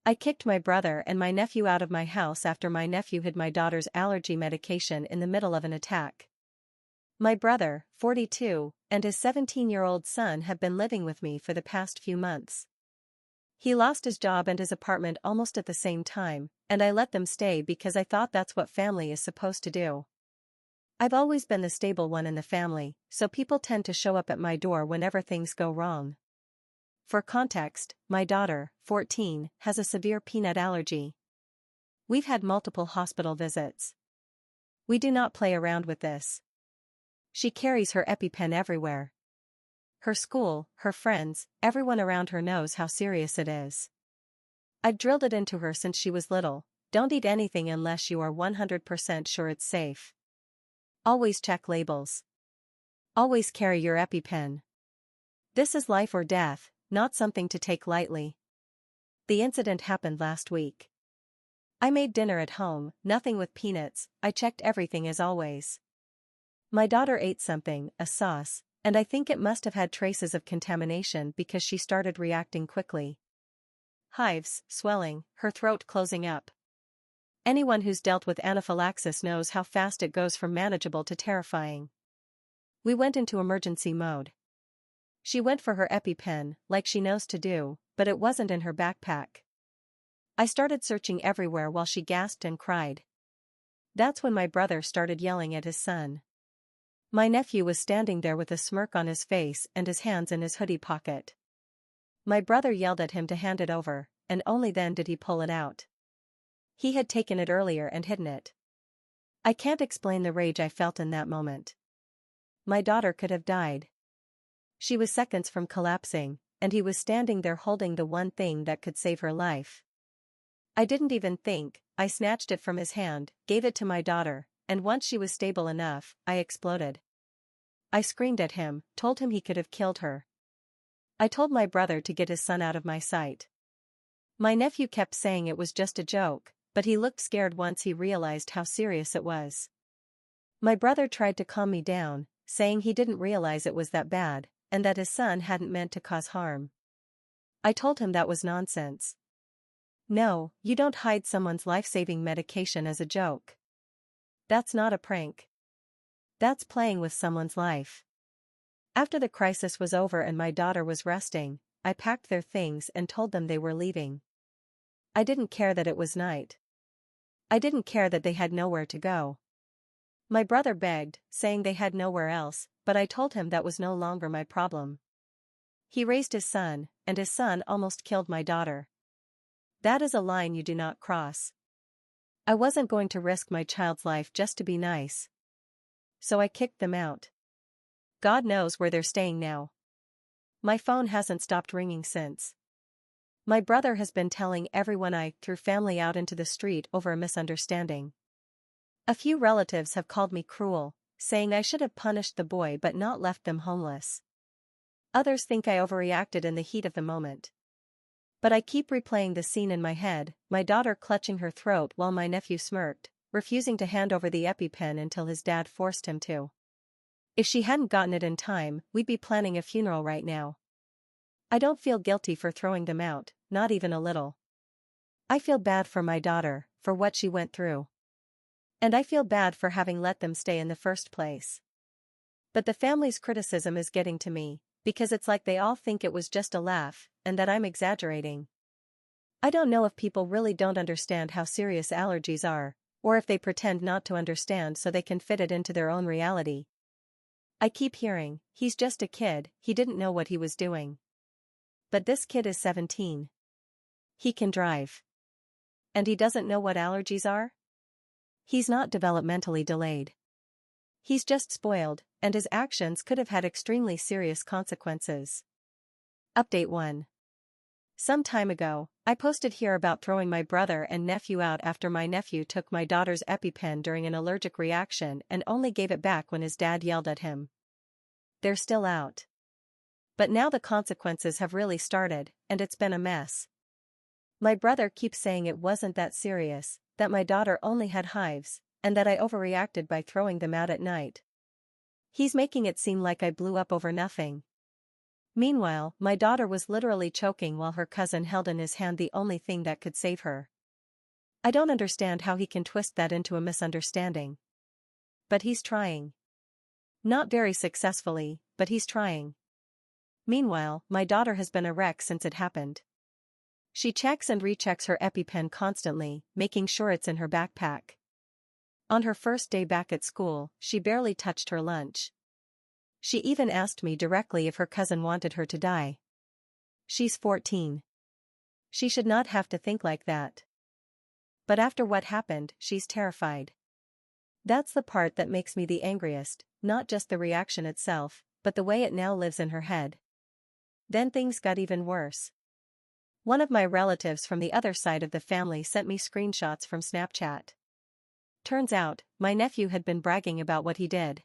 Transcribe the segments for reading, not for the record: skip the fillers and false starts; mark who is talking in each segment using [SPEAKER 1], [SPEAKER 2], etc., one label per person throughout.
[SPEAKER 1] I kicked my brother and my nephew out of my house after my nephew hid my daughter's allergy medication in the middle of an attack. My brother, 42, and his 17-year-old son have been living with me for the past few months. He lost his job and his apartment almost at the same time, and I let them stay because I thought that's what family is supposed to do. I've always been the stable one in the family, so people tend to show up at my door whenever things go wrong. For context, my daughter, 14, has a severe peanut allergy. We've had multiple hospital visits. We do not play around with this. She carries her EpiPen everywhere. Her school, her friends, everyone around her knows how serious it is. I've drilled it into her since she was little: don't eat anything unless you are 100% sure it's safe. Always check labels. Always carry your EpiPen. This is life or death, not something to take lightly. The incident happened last week. I made dinner at home, nothing with peanuts, I checked everything as always. My daughter ate something, a sauce, and I think it must have had traces of contamination because she started reacting quickly. Hives, swelling, her throat closing up. Anyone who's dealt with anaphylaxis knows how fast it goes from manageable to terrifying. We went into emergency mode. She went for her EpiPen, like she knows to do, but it wasn't in her backpack. I started searching everywhere while she gasped and cried. That's when my brother started yelling at his son. My nephew was standing there with a smirk on his face and his hands in his hoodie pocket. My brother yelled at him to hand it over, and only then did he pull it out. He had taken it earlier and hidden it. I can't explain the rage I felt in that moment. My daughter could have died. She was seconds from collapsing, and he was standing there holding the one thing that could save her life. I didn't even think, I snatched it from his hand, gave it to my daughter, and once she was stable enough, I exploded. I screamed at him, told him he could have killed her. I told my brother to get his son out of my sight. My nephew kept saying it was just a joke, but he looked scared once he realized how serious it was. My brother tried to calm me down, saying he didn't realize it was that bad, and that his son hadn't meant to cause harm. I told him that was nonsense. No, you don't hide someone's life-saving medication as a joke. That's not a prank. That's playing with someone's life. After the crisis was over and my daughter was resting, I packed their things and told them they were leaving. I didn't care that it was night. I didn't care that they had nowhere to go. My brother begged, saying they had nowhere else, but I told him that was no longer my problem. He raised his son, and his son almost killed my daughter. That is a line you do not cross. I wasn't going to risk my child's life just to be nice. So I kicked them out. God knows where they're staying now. My phone hasn't stopped ringing since. My brother has been telling everyone I threw family out into the street over a misunderstanding. A few relatives have called me cruel, saying I should have punished the boy but not left them homeless. Others think I overreacted in the heat of the moment. But I keep replaying the scene in my head, my daughter clutching her throat while my nephew smirked, refusing to hand over the EpiPen until his dad forced him to. If she hadn't gotten it in time, we'd be planning a funeral right now. I don't feel guilty for throwing them out, not even a little. I feel bad for my daughter, for what she went through. And I feel bad for having let them stay in the first place. But the family's criticism is getting to me, because it's like they all think it was just a laugh, and that I'm exaggerating. I don't know if people really don't understand how serious allergies are, or if they pretend not to understand so they can fit it into their own reality. I keep hearing, he's just a kid, he didn't know what he was doing. But this kid is 17. He can drive. And he doesn't know what allergies are? He's not developmentally delayed. He's just spoiled, and his actions could have had extremely serious consequences. Update 1. Some time ago, I posted here about throwing my brother and nephew out after my nephew took my daughter's EpiPen during an allergic reaction and only gave it back when his dad yelled at him. They're still out. But now the consequences have really started, and it's been a mess. My brother keeps saying it wasn't that serious, that my daughter only had hives, and that I overreacted by throwing them out at night. He's making it seem like I blew up over nothing. Meanwhile, my daughter was literally choking while her cousin held in his hand the only thing that could save her. I don't understand how he can twist that into a misunderstanding. But he's trying. Not very successfully, but he's trying. Meanwhile, my daughter has been a wreck since it happened. She checks and rechecks her EpiPen constantly, making sure it's in her backpack. On her first day back at school, she barely touched her lunch. She even asked me directly if her cousin wanted her to die. She's 14. She should not have to think like that. But after what happened, she's terrified. That's the part that makes me the angriest, not just the reaction itself, but the way it now lives in her head. Then things got even worse. One of my relatives from the other side of the family sent me screenshots from Snapchat. Turns out, my nephew had been bragging about what he did.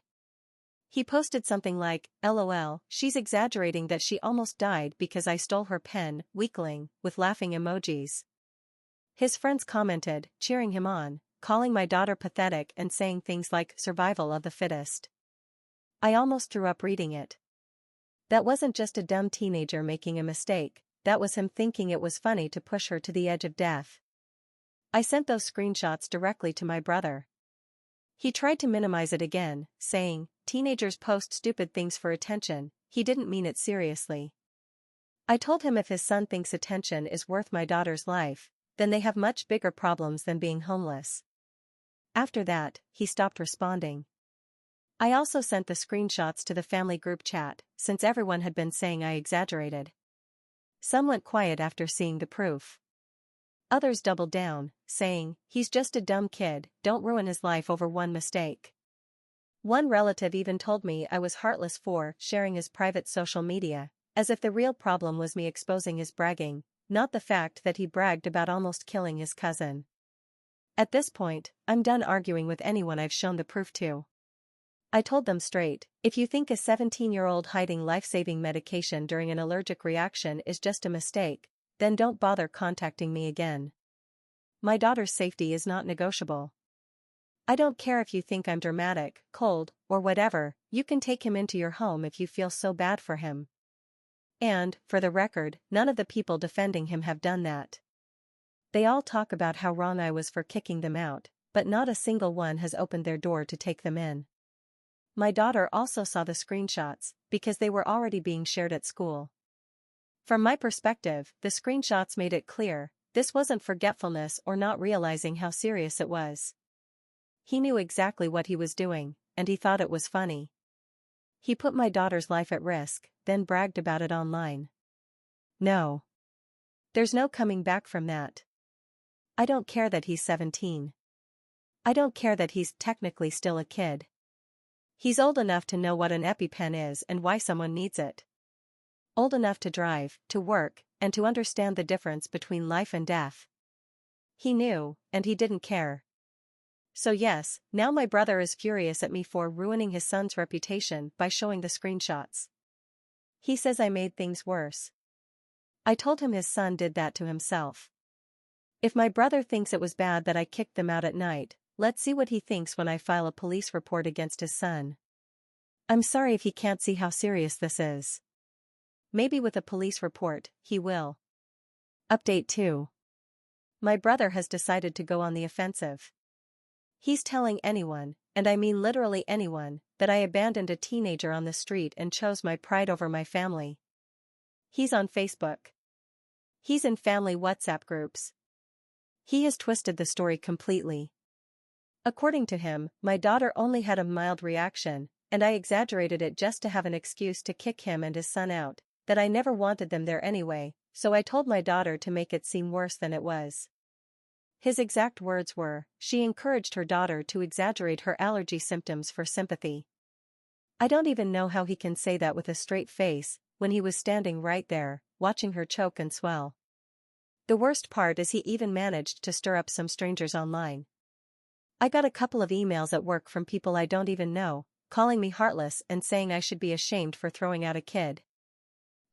[SPEAKER 1] He posted something like, "LOL, she's exaggerating that she almost died because I stole her pen, weakling," with laughing emojis. His friends commented, cheering him on, calling my daughter pathetic and saying things like survival of the fittest. I almost threw up reading it. That wasn't just a dumb teenager making a mistake, that was him thinking it was funny to push her to the edge of death. I sent those screenshots directly to my brother. He tried to minimize it again, saying, "Teenagers post stupid things for attention, he didn't mean it seriously." I told him if his son thinks attention is worth my daughter's life, then they have much bigger problems than being homeless. After that, he stopped responding. I also sent the screenshots to the family group chat, since everyone had been saying I exaggerated. Some went quiet after seeing the proof. Others doubled down, saying, "He's just a dumb kid, don't ruin his life over one mistake." One relative even told me I was heartless for sharing his private social media, as if the real problem was me exposing his bragging, not the fact that he bragged about almost killing his cousin. At this point, I'm done arguing with anyone I've shown the proof to. I told them straight, if you think a 17-year-old hiding life-saving medication during an allergic reaction is just a mistake, then don't bother contacting me again. My daughter's safety is not negotiable. I don't care if you think I'm dramatic, cold, or whatever, you can take him into your home if you feel so bad for him. And, for the record, none of the people defending him have done that. They all talk about how wrong I was for kicking them out, but not a single one has opened their door to take them in. My daughter also saw the screenshots, because they were already being shared at school. From my perspective, the screenshots made it clear, this wasn't forgetfulness or not realizing how serious it was. He knew exactly what he was doing, and he thought it was funny. He put my daughter's life at risk, then bragged about it online. No. There's no coming back from that. I don't care that he's 17. I don't care that he's technically still a kid. He's old enough to know what an EpiPen is and why someone needs it. Old enough to drive, to work, and to understand the difference between life and death. He knew, and he didn't care. So yes, now my brother is furious at me for ruining his son's reputation by showing the screenshots. He says I made things worse. I told him his son did that to himself. If my brother thinks it was bad that I kicked them out at night, let's see what he thinks when I file a police report against his son. I'm sorry if he can't see how serious this is. Maybe with a police report, he will. Update 2. My brother has decided to go on the offensive. He's telling anyone, and I mean literally anyone, that I abandoned a teenager on the street and chose my pride over my family. He's on Facebook. He's in family WhatsApp groups. He has twisted the story completely. According to him, my daughter only had a mild reaction, and I exaggerated it just to have an excuse to kick him and his son out, that I never wanted them there anyway, so I told my daughter to make it seem worse than it was. His exact words were, she encouraged her daughter to exaggerate her allergy symptoms for sympathy. I don't even know how he can say that with a straight face, when he was standing right there, watching her choke and swell. The worst part is he even managed to stir up some strangers online. I got a couple of emails at work from people I don't even know, calling me heartless and saying I should be ashamed for throwing out a kid.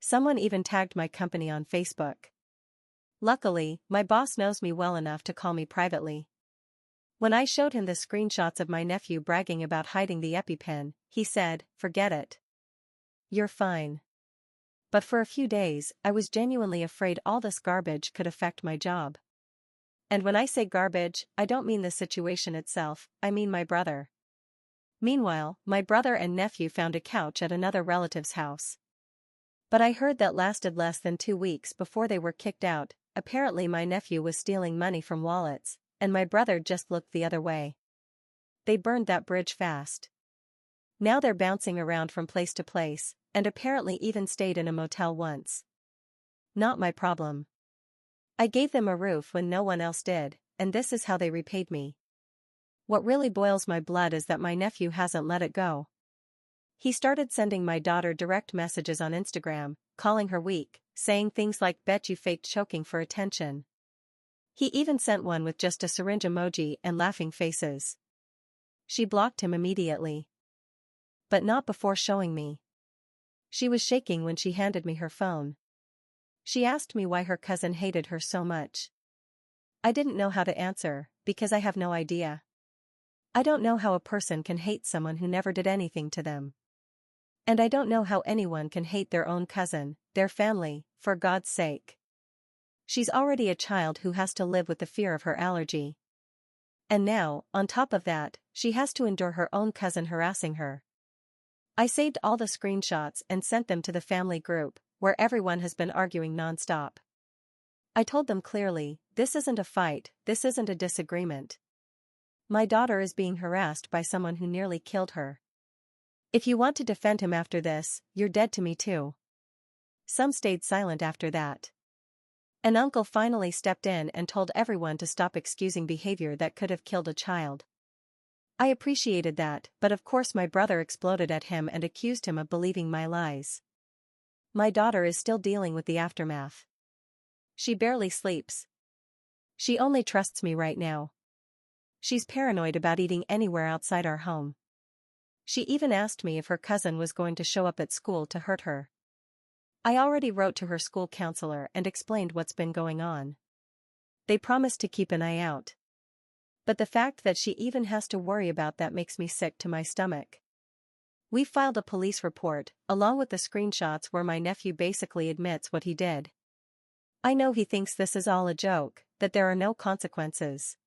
[SPEAKER 1] Someone even tagged my company on Facebook. Luckily, my boss knows me well enough to call me privately. When I showed him the screenshots of my nephew bragging about hiding the EpiPen, he said, "Forget it. You're fine." But for a few days, I was genuinely afraid all this garbage could affect my job. And when I say garbage, I don't mean the situation itself, I mean my brother. Meanwhile, my brother and nephew found a couch at another relative's house. But I heard that lasted less than 2 weeks before they were kicked out. Apparently my nephew was stealing money from wallets, and my brother just looked the other way. They burned that bridge fast. Now they're bouncing around from place to place, and apparently even stayed in a motel once. Not my problem. I gave them a roof when no one else did, and this is how they repaid me. What really boils my blood is that my nephew hasn't let it go. He started sending my daughter direct messages on Instagram, calling her weak, saying things like "bet you faked choking for attention." He even sent one with just a syringe emoji and laughing faces. She blocked him immediately. But not before showing me. She was shaking when she handed me her phone. She asked me why her cousin hated her so much. I didn't know how to answer, because I have no idea. I don't know how a person can hate someone who never did anything to them. And I don't know how anyone can hate their own cousin, their family, for God's sake. She's already a child who has to live with the fear of her allergy. And now, on top of that, she has to endure her own cousin harassing her. I saved all the screenshots and sent them to the family group, where everyone has been arguing non-stop. I told them clearly, this isn't a fight, this isn't a disagreement. My daughter is being harassed by someone who nearly killed her. If you want to defend him after this, you're dead to me too. Some stayed silent after that. An uncle finally stepped in and told everyone to stop excusing behavior that could have killed a child. I appreciated that, but of course my brother exploded at him and accused him of believing my lies. My daughter is still dealing with the aftermath. She barely sleeps. She only trusts me right now. She's paranoid about eating anywhere outside our home. She even asked me if her cousin was going to show up at school to hurt her. I already wrote to her school counselor and explained what's been going on. They promised to keep an eye out. But the fact that she even has to worry about that makes me sick to my stomach. We filed a police report, along with the screenshots where my nephew basically admits what he did. I know he thinks this is all a joke, that there are no consequences.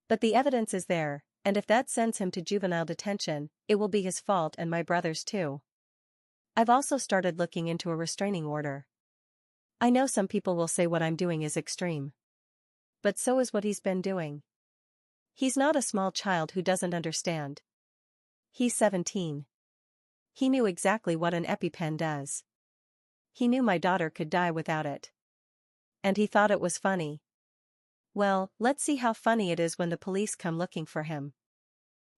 [SPEAKER 1] But the evidence is there, and if that sends him to juvenile detention, it will be his fault and my brother's too. I've also started looking into a restraining order. I know some people will say what I'm doing is extreme. But so is what he's been doing. He's not a small child who doesn't understand. He's 17. He knew exactly what an EpiPen does. He knew my daughter could die without it. And he thought it was funny. Well, let's see how funny it is when the police come looking for him.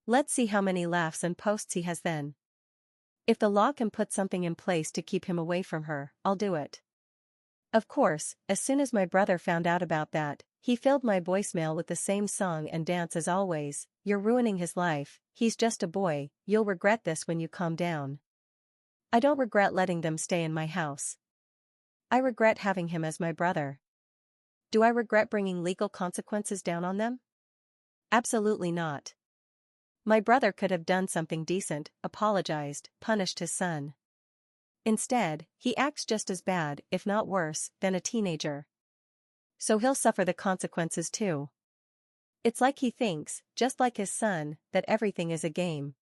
[SPEAKER 1] Let's see how many laughs and posts he has then. If the law can put something in place to keep him away from her, I'll do it. Of course, as soon as my brother found out about that, he filled my voicemail with the same song and dance as always. You're ruining his life, he's just a boy, you'll regret this when you calm down. I don't regret letting them stay in my house. I regret having him as my brother. Do I regret bringing legal consequences down on them? Absolutely not. My brother could have done something decent, apologized, punished his son. Instead, he acts just as bad, if not worse, than a teenager. So he'll suffer the consequences too. It's like he thinks, just like his son, that everything is a game.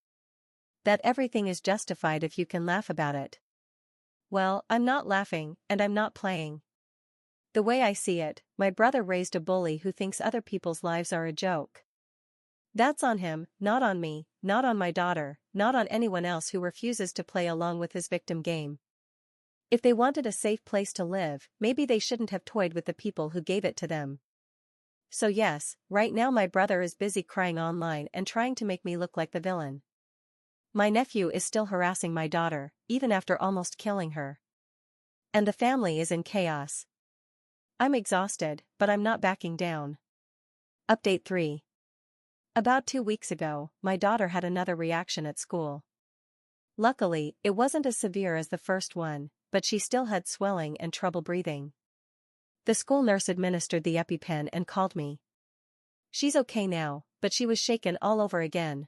[SPEAKER 1] That everything is justified if you can laugh about it. Well, I'm not laughing, and I'm not playing. The way I see it, my brother raised a bully who thinks other people's lives are a joke. That's on him, not on me, not on my daughter, not on anyone else who refuses to play along with his victim game. If they wanted a safe place to live, maybe they shouldn't have toyed with the people who gave it to them. So yes, right now my brother is busy crying online and trying to make me look like the villain. My nephew is still harassing my daughter, even after almost killing her. And the family is in chaos. I'm exhausted, but I'm not backing down. Update 3. About 2 weeks ago, my daughter had another reaction at school. Luckily, it wasn't as severe as the first one, but she still had swelling and trouble breathing. The school nurse administered the EpiPen and called me. She's okay now, but she was shaken all over again.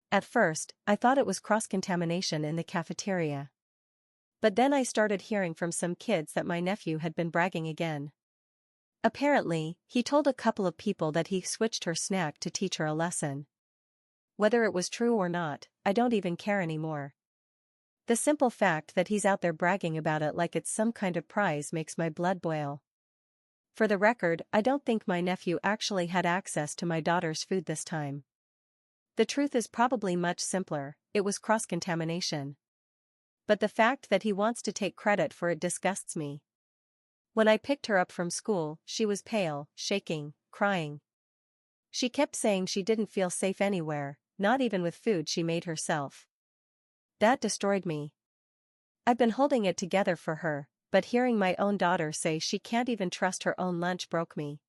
[SPEAKER 1] At first, I thought it was cross-contamination in the cafeteria. But then I started hearing from some kids that my nephew had been bragging again. Apparently, he told a couple of people that he switched her snack to teach her a lesson. Whether it was true or not, I don't even care anymore. The simple fact that he's out there bragging about it like it's some kind of prize makes my blood boil. For the record, I don't think my nephew actually had access to my daughter's food this time. The truth is probably much simpler, it was cross-contamination. But the fact that he wants to take credit for it disgusts me. When I picked her up from school, she was pale, shaking, crying. She kept saying she didn't feel safe anywhere, not even with food she made herself. That destroyed me. I've been holding it together for her, but hearing my own daughter say she can't even trust her own lunch broke me.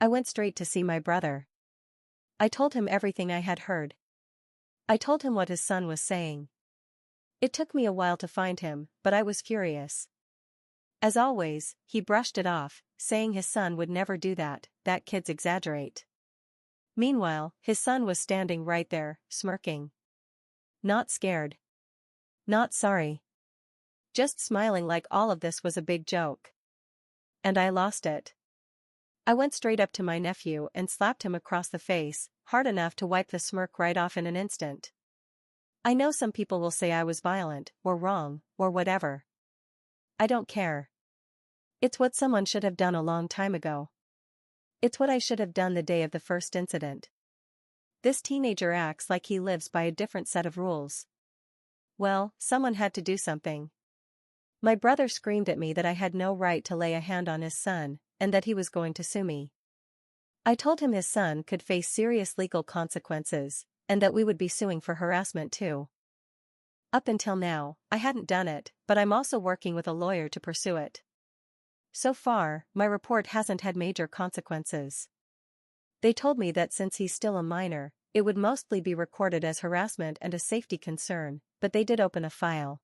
[SPEAKER 1] I went straight to see my brother. I told him everything I had heard. I told him what his son was saying. It took me a while to find him, but I was furious. As always, he brushed it off, saying his son would never do that kids exaggerate. Meanwhile, his son was standing right there, smirking. Not scared. Not sorry. Just smiling like all of this was a big joke. And I lost it. I went straight up to my nephew and slapped him across the face, hard enough to wipe the smirk right off in an instant. I know some people will say I was violent, or wrong, or whatever. I don't care. It's what someone should have done a long time ago. It's what I should have done the day of the first incident. This teenager acts like he lives by a different set of rules. Well, someone had to do something. My brother screamed at me that I had no right to lay a hand on his son, and that he was going to sue me. I told him his son could face serious legal consequences, and that we would be suing for harassment too. Up until now, I hadn't done it, but I'm also working with a lawyer to pursue it. So far, my report hasn't had major consequences. They told me that since he's still a minor, it would mostly be recorded as harassment and a safety concern, but they did open a file.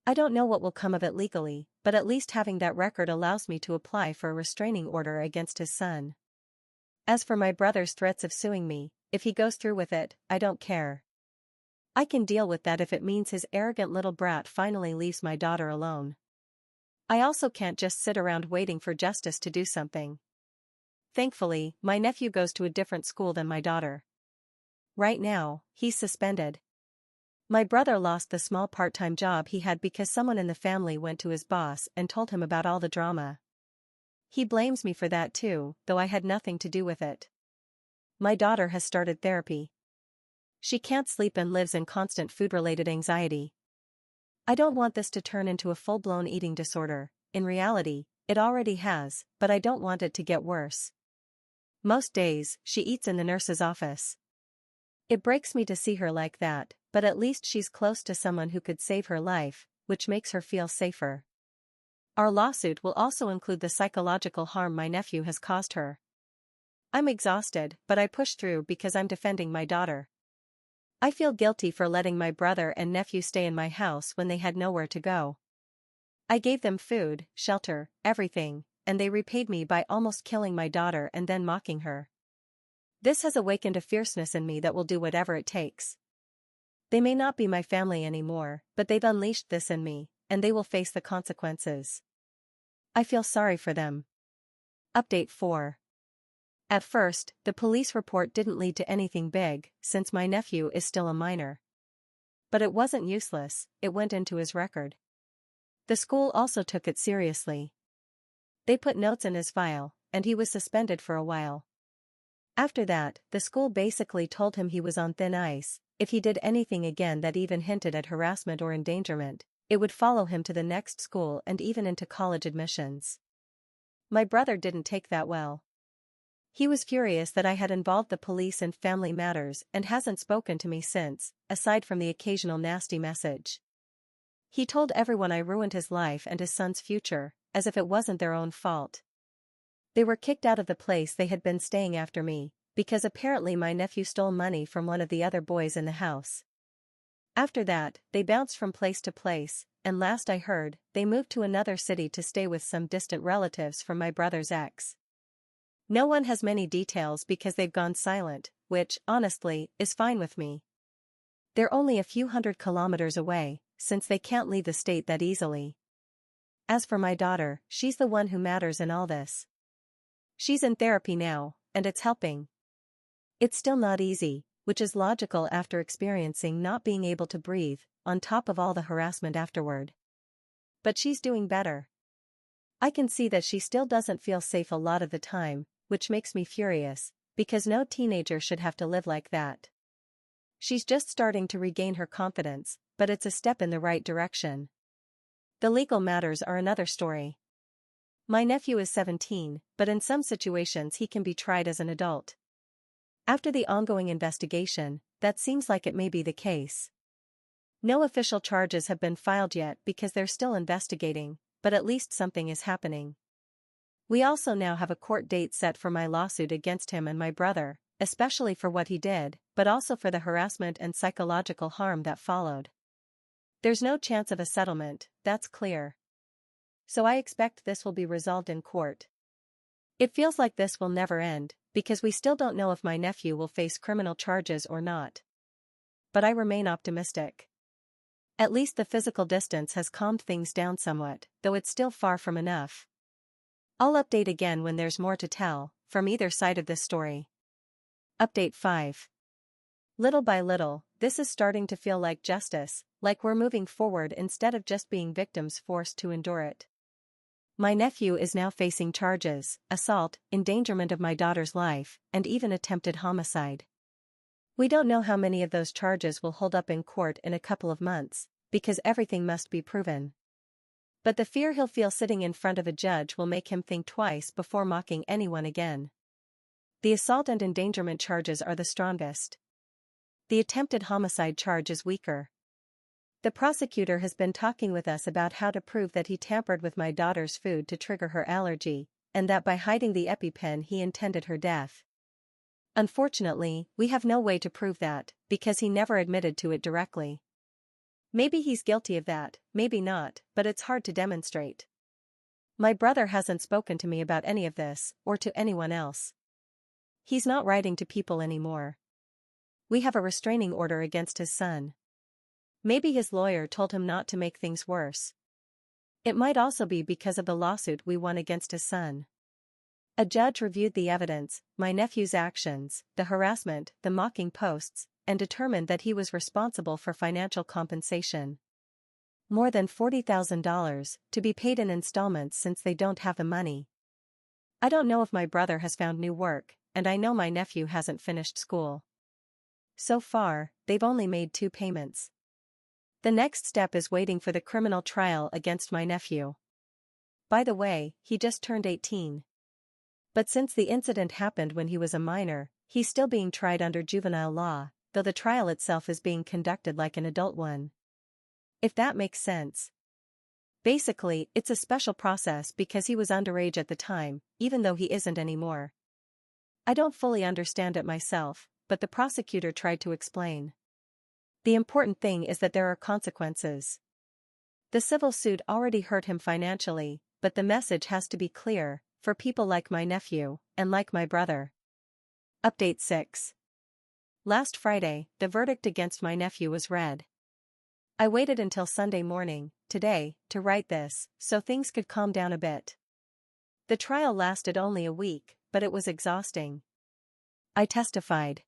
[SPEAKER 1] I don't know what will come of it legally, but at least having that record allows me to apply for a restraining order against his son. As for my brother's threats of suing me, if he goes through with it, I don't care. I can deal with that if it means his arrogant little brat finally leaves my daughter alone. I also can't just sit around waiting for justice to do something. Thankfully, my nephew goes to a different school than my daughter. Right now, he's suspended. My brother lost the small part-time job he had because someone in the family went to his boss and told him about all the drama. He blames me for that too, though I had nothing to do with it. My daughter has started therapy. She can't sleep and lives in constant food-related anxiety. I don't want this to turn into a full-blown eating disorder. In reality, it already has, but I don't want it to get worse. Most days, she eats in the nurse's office. It breaks me to see her like that, but at least she's close to someone who could save her life, which makes her feel safer. Our lawsuit will also include the psychological harm my nephew has caused her. I'm exhausted, but I push through because I'm defending my daughter. I feel guilty for letting my brother and nephew stay in my house when they had nowhere to go. I gave them food, shelter, everything, and they repaid me by almost killing my daughter and then mocking her. This has awakened a fierceness in me that will do whatever it takes. They may not be my family anymore, but they've unleashed this in me, and they will face the consequences. I feel sorry for them. Update 4. At first, the police report didn't lead to anything big, since my nephew is still a minor. But it wasn't useless, it went into his record. The school also took it seriously. They put notes in his file, and he was suspended for a while. After that, the school basically told him he was on thin ice. If he did anything again that even hinted at harassment or endangerment, it would follow him to the next school and even into college admissions. My brother didn't take that well. He was furious that I had involved the police in family matters and hasn't spoken to me since, aside from the occasional nasty message. He told everyone I ruined his life and his son's future, as if it wasn't their own fault. They were kicked out of the place they had been staying after me, because apparently my nephew stole money from one of the other boys in the house. After that, they bounced from place to place, and last I heard, they moved to another city to stay with some distant relatives from my brother's ex. No one has many details because they've gone silent, which, honestly, is fine with me. They're only a few 100 kilometers away, since they can't leave the state that easily. As for my daughter, she's the one who matters in all this. She's in therapy now, and it's helping. It's still not easy, which is logical after experiencing not being able to breathe, on top of all the harassment afterward. But she's doing better. I can see that she still doesn't feel safe a lot of the time, which makes me furious, because no teenager should have to live like that. She's just starting to regain her confidence, but it's a step in the right direction. The legal matters are another story. My nephew is 17, but in some situations he can be tried as an adult. After the ongoing investigation, that seems like it may be the case. No official charges have been filed yet because they're still investigating, but at least something is happening. We also now have a court date set for my lawsuit against him and my brother, especially for what he did, but also for the harassment and psychological harm that followed. There's no chance of a settlement, that's clear. So I expect this will be resolved in court. It feels like this will never end, because we still don't know if my nephew will face criminal charges or not. But I remain optimistic. At least the physical distance has calmed things down somewhat, though it's still far from enough. I'll update again when there's more to tell, from either side of this story. Update 5. Little by little, this is starting to feel like justice, like we're moving forward instead of just being victims forced to endure it. My nephew is now facing charges: assault, endangerment of my daughter's life, and even attempted homicide. We don't know how many of those charges will hold up in court in a couple of months, because everything must be proven. But the fear he'll feel sitting in front of a judge will make him think twice before mocking anyone again. The assault and endangerment charges are the strongest. The attempted homicide charge is weaker. The prosecutor has been talking with us about how to prove that he tampered with my daughter's food to trigger her allergy, and that by hiding the EpiPen he intended her death. Unfortunately, we have no way to prove that, because he never admitted to it directly. Maybe he's guilty of that, maybe not, but it's hard to demonstrate. My brother hasn't spoken to me about any of this, or to anyone else. He's not writing to people anymore. We have a restraining order against his son. Maybe his lawyer told him not to make things worse. It might also be because of the lawsuit we won against his son. A judge reviewed the evidence, my nephew's actions, the harassment, the mocking posts, and determined that he was responsible for financial compensation. More than $40,000, to be paid in installments since they don't have the money. I don't know if my brother has found new work, and I know my nephew hasn't finished school. So far, they've only made 2 payments. The next step is waiting for the criminal trial against my nephew. By the way, he just turned 18. But since the incident happened when he was a minor, he's still being tried under juvenile law, though the trial itself is being conducted like an adult one. If that makes sense. Basically, it's a special process because he was underage at the time, even though he isn't anymore. I don't fully understand it myself, but the prosecutor tried to explain. The important thing is that there are consequences. The civil suit already hurt him financially, but the message has to be clear, for people like my nephew, and like my brother. Update 6. Last Friday, the verdict against my nephew was read. I waited until Sunday morning, today, to write this, so things could calm down a bit. The trial lasted only a week, but it was exhausting. I testified.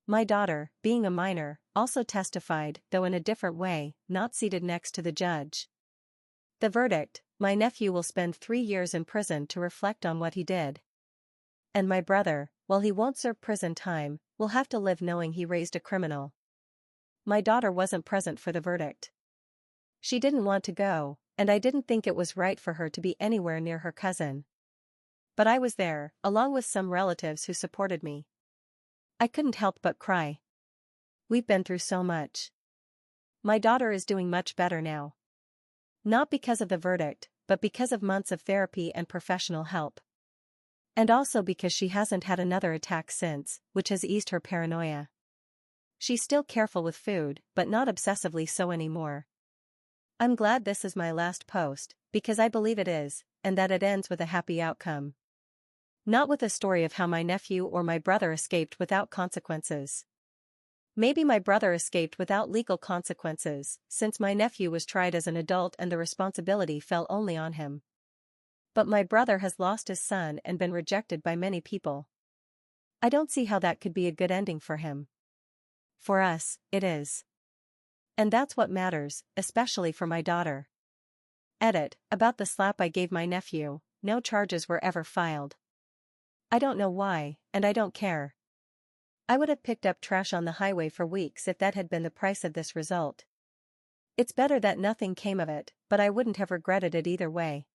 [SPEAKER 1] My daughter, being a minor, also testified, though in a different way, not seated next to the judge. The verdict: my nephew will spend 3 years in prison to reflect on what he did. And my brother, while he won't serve prison time, will have to live knowing he raised a criminal. My daughter wasn't present for the verdict. She didn't want to go, and I didn't think it was right for her to be anywhere near her cousin. But I was there, along with some relatives who supported me. I couldn't help but cry. We've been through so much. My daughter is doing much better now. Not because of the verdict, but because of months of therapy and professional help. And also because she hasn't had another attack since, which has eased her paranoia. She's still careful with food, but not obsessively so anymore. I'm glad this is my last post, because I believe it is, and that it ends with a happy outcome. Not with a story of how my nephew or my brother escaped without consequences. Maybe my brother escaped without legal consequences, since my nephew was tried as an adult and the responsibility fell only on him. But my brother has lost his son and been rejected by many people. I don't see how that could be a good ending for him. For us, it is. And that's what matters, especially for my daughter. Edit, about the slap I gave my nephew, no charges were ever filed. I don't know why, and I don't care. I would have picked up trash on the highway for weeks if that had been the price of this result. It's better that nothing came of it, but I wouldn't have regretted it either way.